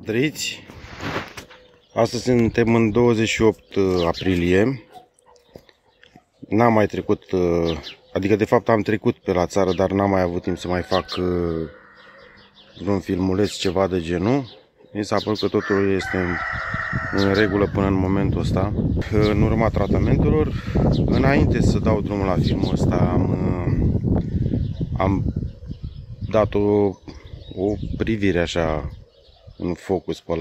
Drăiți, astăzi suntem în 28 aprilie. N-am mai trecut, adică de fapt am trecut pe la țară, dar n-am mai avut timp să mai fac vreun filmuleț, ceva de genul. Mi s-a părut că totul este în regulă până în momentul ăsta. În urma tratamentelor, înainte să dau drumul la filmul ăsta, am dat o privire așa în focus pe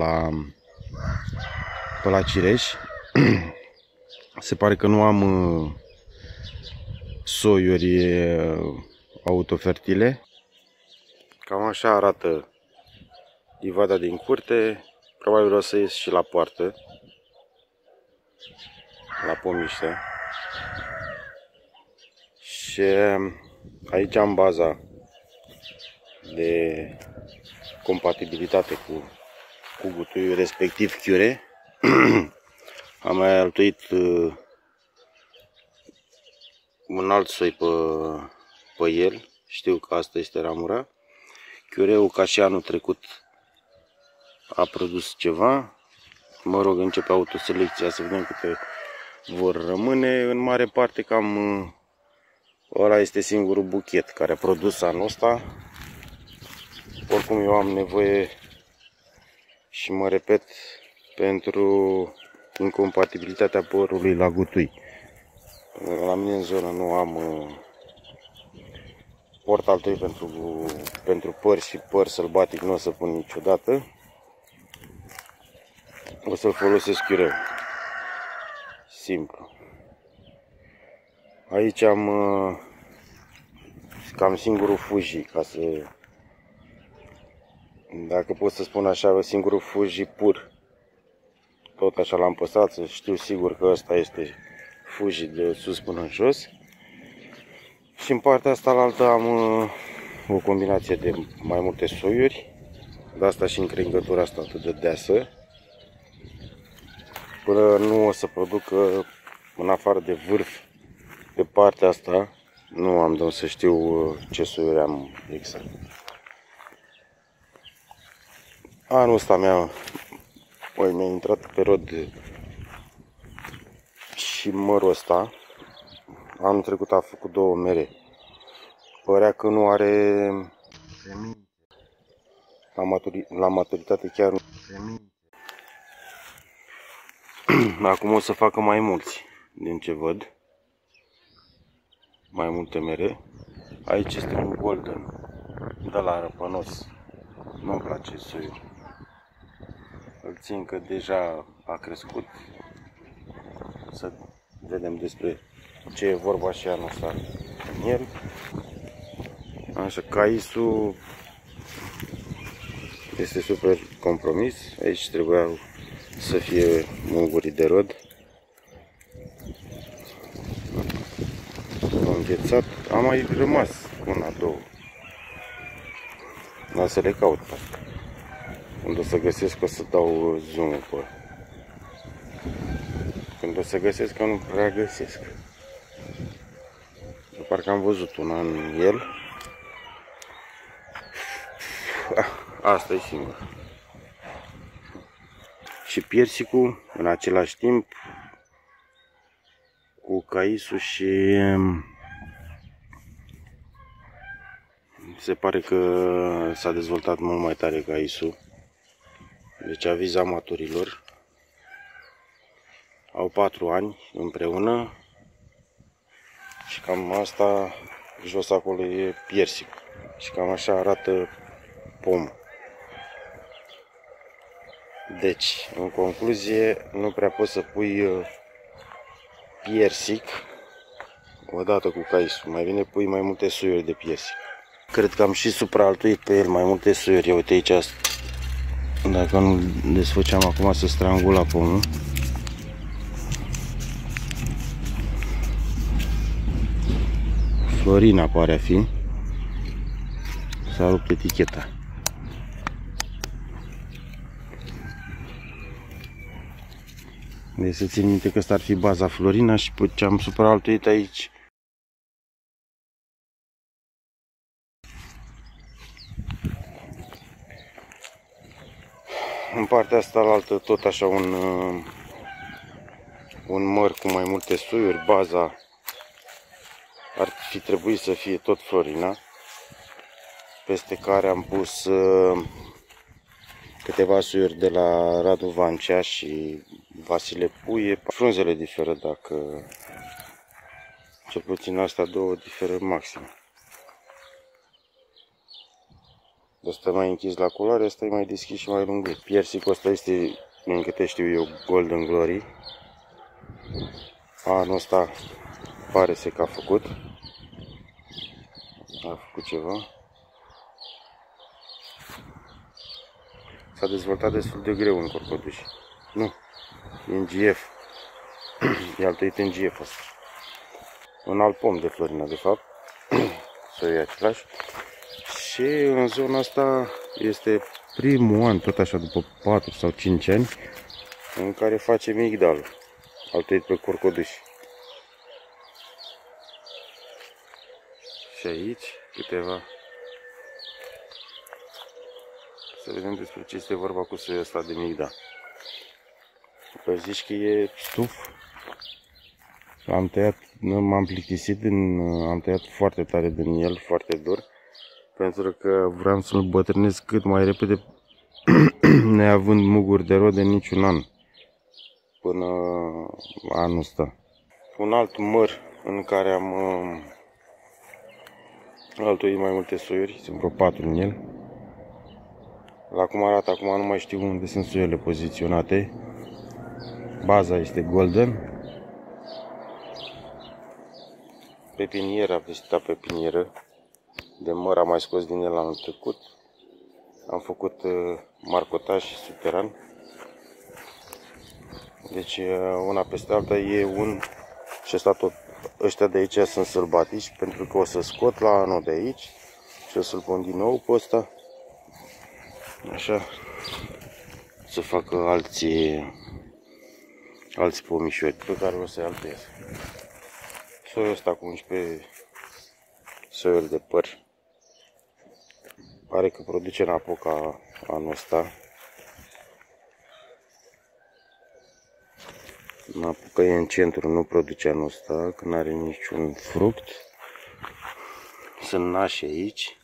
la cireș. Se pare că nu am soiuri autofertile. Cam așa arată livada din curte. Probabil o să ies și la poartă, la pomiște. Și aici am baza de compatibilitate cu gutuiul respectiv chiure. Am mai altuit un alt soi pe el. Știu că asta este ramura. Chiureul, ca și anul trecut, a produs ceva. Mă rog, începe autoselecția, să vedem câte vor rămâne. În mare parte cam ăla este singurul buchet care a produs anul ăsta. Oricum eu am nevoie, și mă repet, pentru incompatibilitatea părului la gutui. La mine în zonă nu am port altui pentru păr și păr sălbatic, nu o să pun niciodată. O să-l folosesc chiureu. Simplu. Aici am cam singurul fuji, ca să, dacă pot să spun așa, singurul fuji pur. Tot așa l-am păstrat, să știu sigur că ăsta este fuji de sus până în jos. Și în partea asta la altă am o combinație de mai multe soiuri. De asta și încrengătura asta atât de deasă. Până nu o să producă, în afară de vârf, pe partea asta, nu am de unde să știu ce soiuri am exact. Anul ăsta mi-a intrat pe rod și mărul ăsta. Anul trecut a făcut 2 mere. Părea că nu are semințe. La maturitate chiar nu semințe. Acum o să facă mai mulți, din ce văd. Mai multe mere. Aici este un golden de la răpănos. Nu-mi place soiul. Îl țin că deja a crescut. Să vedem despre ce e vorba și anul ăsta în el. Așa, caisul este super compromis. Aici trebuia să fie munguri de rod. Am înghețat. Am mai rămas una, două. Dar să le caut pe asta. Când o să găsesc, o să dau zoom-ul pe. Când o să găsesc, că nu prea găsesc. Parcă am văzut una în el. Asta e singur. Și persicul în același timp cu caisul și se pare că s-a dezvoltat mult mai tare caisul. Deci aviz amatorilor. Au 4 ani împreună și cam asta jos acolo e persic. Și cam așa arată pom. Deci, în concluzie, nu prea poți să pui persic odată cu caisul. Mai bine pui mai multe soiuri de persic. Cred că am și supraaltuit pe el mai multe soiuri. Uite aici, dacă nu desfăceam acum, să strangula pomul. Florina pare a fi. S-a rupt eticheta. Deci să țin minte că asta ar fi baza Florina și pe ce am supraaltuit aici. În partea asta la altă tot așa un măr cu mai multe suiuri. Baza ar fi trebuit să fie tot florina, peste care am pus câteva suiuri de la Radu Vancea și Vasile Puie. Frunzele diferă, dacă cel puțin astea două diferă maxim. Ăsta mai închis la culoare, ăsta e mai deschis și mai lung. Persicul ăsta este, din câte știu eu, Golden Glory. Anul ăsta pare să că a făcut ceva. S-a dezvoltat destul de greu în Corcoduș. Nu, e în GF. E altuit în GF ăsta. Un alt pom de florină, de fapt. Soiul același. Și în zona asta este primul an, tot așa, după 4 sau 5 ani, în care face migdal, altuit pe Corcoduș. Și aici câteva. Să vedem despre ce este vorba cu soiul ăsta de migdal. Păi zici că e stuf. Am tăiat, m-am plictisit, am tăiat foarte tare din el, foarte dur, pentru că vreau să-l bătrânesc cât mai repede, neavând muguri de rode niciun an, până anul ăsta. Un alt măr în care am altuit mai multe soiuri, sunt vreo 4 în el. La cum arată acum nu mai știu unde sunt soiurile poziționate. Baza este golden. Pepinieră, am vizitat pepinieră. De măr am mai scos din el anul trecut. Am făcut marcotaj și suteran. Deci una peste alta e un... Și ăsta tot, ăștia de aici sunt sălbatici, pentru că o să scot la anul de aici și o să-l pun din nou pe ăsta. Așa, să facă alți pomișori pe care o să-i altuiesc. Soiul ăsta cu 11 soiuri de păr. Pare că produce în apoca anul ăsta. În apoca e în centru, nu produce anul ăsta, că nu are niciun fruct. Sunt nași aici.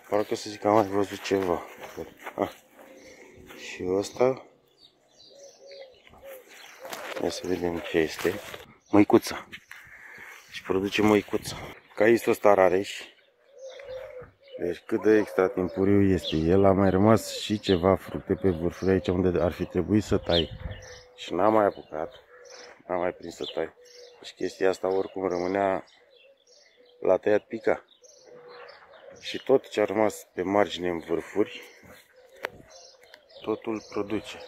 Parcă să zic că am mai văzut ceva. Și ăsta. Ia să vedem ce este. Măicuța. Și produce măicuța. Caisul ăsta rareș. Deci cât de extra timpuriu este. El a mai rămas și ceva fructe pe vârfuri aici unde ar fi trebuit să tai. Și n-am mai apucat. N-am mai prins să tai. Deci chestia asta oricum rămânea la tăiat pica. Și tot ce a rămas pe margine în vârfuri, totul produce.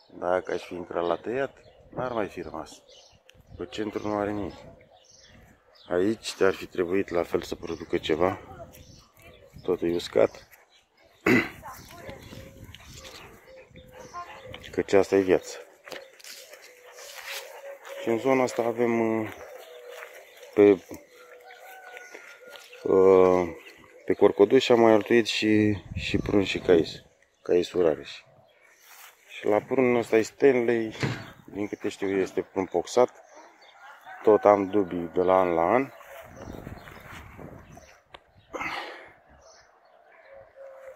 Dacă aș fi intrat la tăiat, n-ar mai fi rămas. Pe centru nu are nimic. Aici ar fi trebuit la fel să producă ceva. Totul e uscat. Căci asta e viața. Și în zona asta avem pe Corcoduș am mai altuit și prun și caisul rareș. Și la prunul ăsta e Stanley, din câte știu este prun poxat. Tot am dubii de la an la an.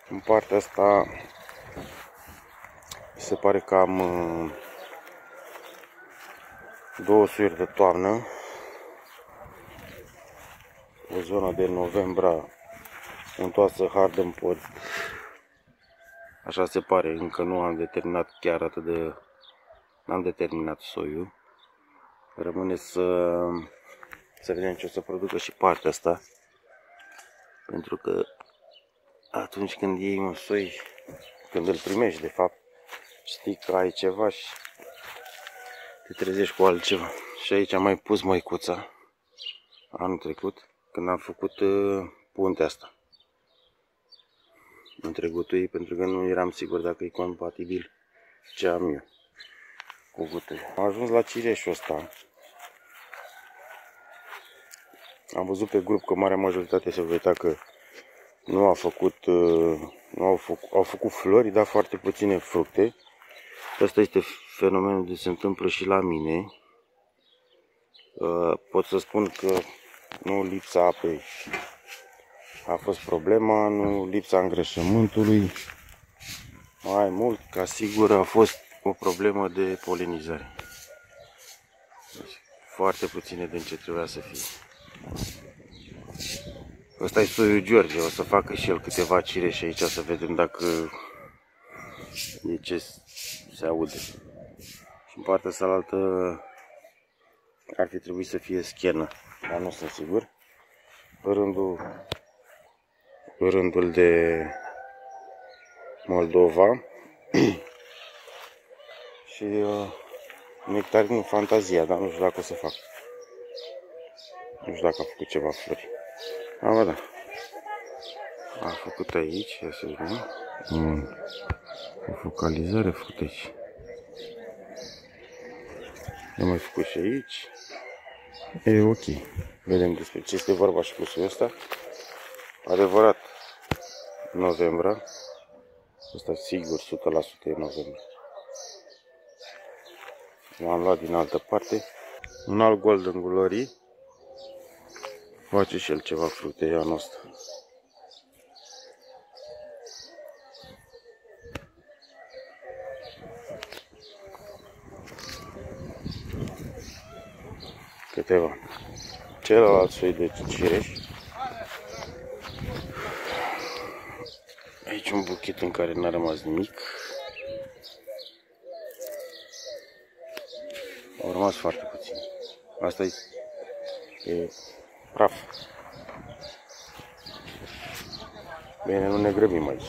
În partea asta se pare că am 2 suiuri de toamnă. O zonă de novembra întoarsă hard în pod. Așa se pare, încă nu am determinat chiar atât de... N-am determinat soiul. Rămâne să vedem ce o să producă și partea asta. Pentru că atunci când iei un soi, când îl primești de fapt, știi că ai ceva și te trezești cu altceva. Și aici am mai pus măicuța anul trecut, când am făcut puntea asta între gutui, pentru că nu eram sigur dacă e compatibil ce am eu. cu gutui. Am ajuns la cireșul ăsta. Am văzut pe grup că marea majoritate se uita că nu a făcut, au făcut flori, dar foarte puține fructe. Asta este fenomenul de se întâmplă și la mine. Pot să spun că nu lipsa apei a fost problema, nu lipsa îngrășământului. Mai mult, ca sigur, a fost o problemă de polenizare. Deci, foarte puține din ce trebuia să fie. Ăsta e soiul George, o să facă și el câteva cireși aici să vedem dacă e ce se aude. Și în partea cealaltă ar fi trebuit să fie schenă, dar nu sunt sigur. Rândul de Moldova și nectarinul Fantazia, dar nu știu dacă o să fac. Nu știu dacă a făcut ceva flori. Ba da. A făcut aici, ia să vedem. O focalizare a făcut aici. Am mai făcut și aici. E ok. Vedem despre ce este vorba și cu soiul ăsta. Adevărat, novembra. Asta sigur, 100% e novembra. L-am luat din altă parte. Un alt Golden Glory. Face și el ceva fructe anul ăsta. Câteva. Celălalt soi de cireș. Aici un buchet în care n-a rămas nimic. Au rămas foarte puțin. Asta e praf. Bine, nu ne grăbim aici.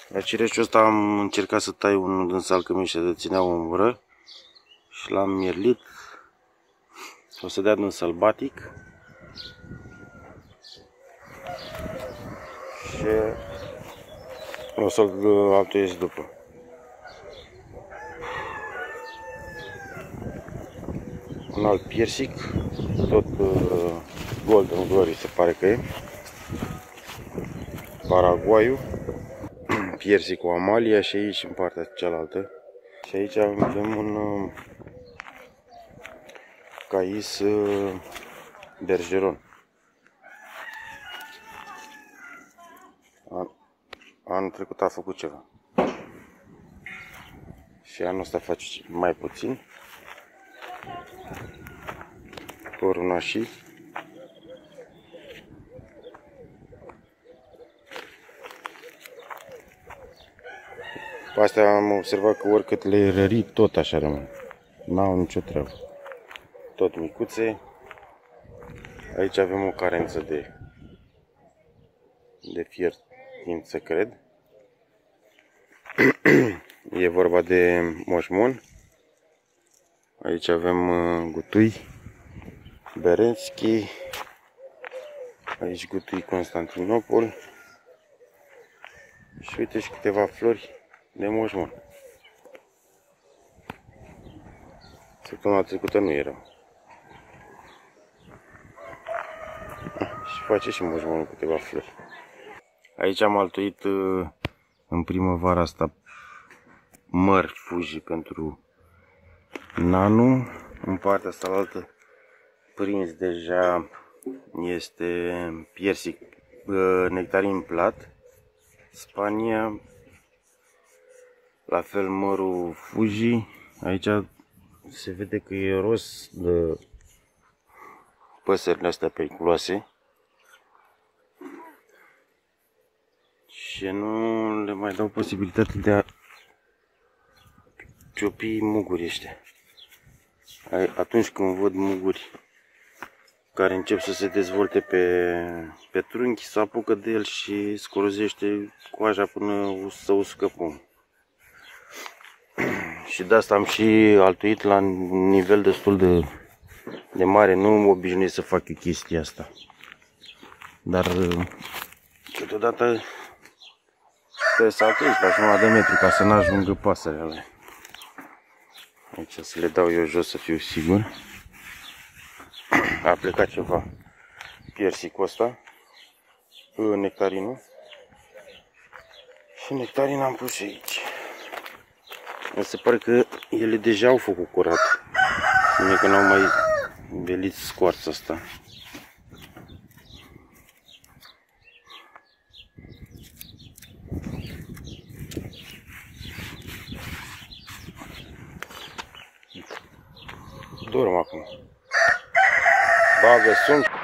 La cireșul ăsta am încercat să tai unul din salcămiște de țineau în mură și l-am mierlit. O să dea din sălbatic. Și o să-l altuiesc după. Un alt piersic, tot Golden Glory se pare că e. Paraguayul. Piersic cu Amalia și aici în partea cealaltă. Și aici avem un cais Bergeron. Anul trecut a făcut ceva. Și anul ăsta face mai puțin. Corunașii. Pe astea am observat că oricât le rări, tot așa rămân. N-au nicio treabă. Tot micuțe. Aici avem o carență de fiertință, cred. E vorba de moșmon. Aici avem gutui Berenski. Aici gutui Constantinopol. Și uite și câteva flori de moșmon. Săptămâna trecută nu erau. Și face și moșmonul câteva flori. Aici am altuit în primăvara asta măr Fuji pentru Nanu. În partea asta altă prins deja este piersic nectarin plat Spania. La fel mărul Fuji. Aici se vede că e rost de păsările astea periculoase. Și nu le mai dau posibilitatea de a ciopi muguri ăștia. Atunci când văd muguri care încep să se dezvolte pe trunchi, se apucă de el și scorozește coaja până să uscă pomul. Și de asta am și altuit la un nivel destul de mare. Nu obișnuiesc să fac eu chestia asta. Dar câteodată trebuie să atingi la jumătate de metru ca să nu ajungă pasărea. Aici să le dau eu jos să fiu sigur. A plecat ceva persicul ăsta, nectarinul. Și nectarina am pus și aici. Mi se pare că ele deja au făcut curat. Bine că n-au mai velit scoarța asta. Dorm acum. Bagă sunt.